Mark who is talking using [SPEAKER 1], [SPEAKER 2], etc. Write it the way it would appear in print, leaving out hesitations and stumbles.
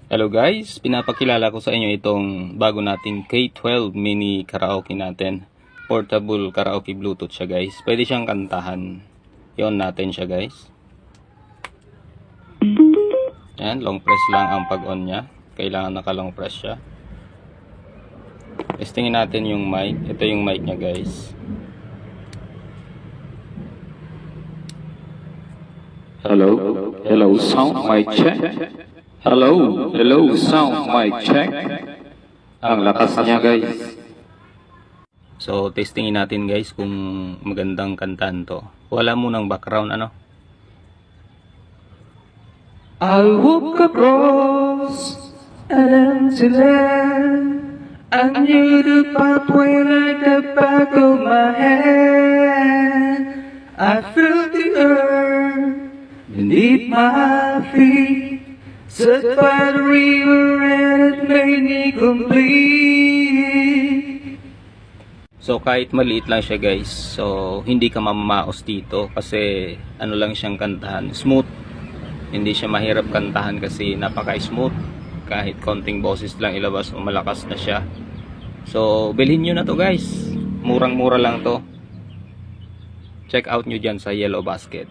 [SPEAKER 1] Hello guys, pinapakilala ko sa inyo itong bago nating K12 mini karaoke natin. Portable karaoke Bluetooth siya guys. Pwede siyang kantahan. I-on natin siya guys. Yan, long press lang ang pag-on niya. Kailangan naka-long press siya. Testingin natin yung mic. Ito yung mic niya guys.
[SPEAKER 2] Hello, hello, sound mic check. Hello, hello, sound mic check. Ang lakas niya guys.
[SPEAKER 1] So, testingin natin guys kung magandang kantahan to. Wala munang background ano.
[SPEAKER 3] I woke across an empty land. I knew the pathway like the back of my hand. I felt the earth beneath my feet. Set by the river and it made me complete.
[SPEAKER 1] So kahit maliit lang siya guys, so hindi ka mamamaos dito kasi ano lang siyang kantahan, smooth. Hindi siya mahirap kantahan kasi napaka-smooth. Kahit konting boses lang ilabas o malakas na siya. So bilhin nyo na to guys. Murang-mura lang to. Check out nyo dyan sa Yellow Basket.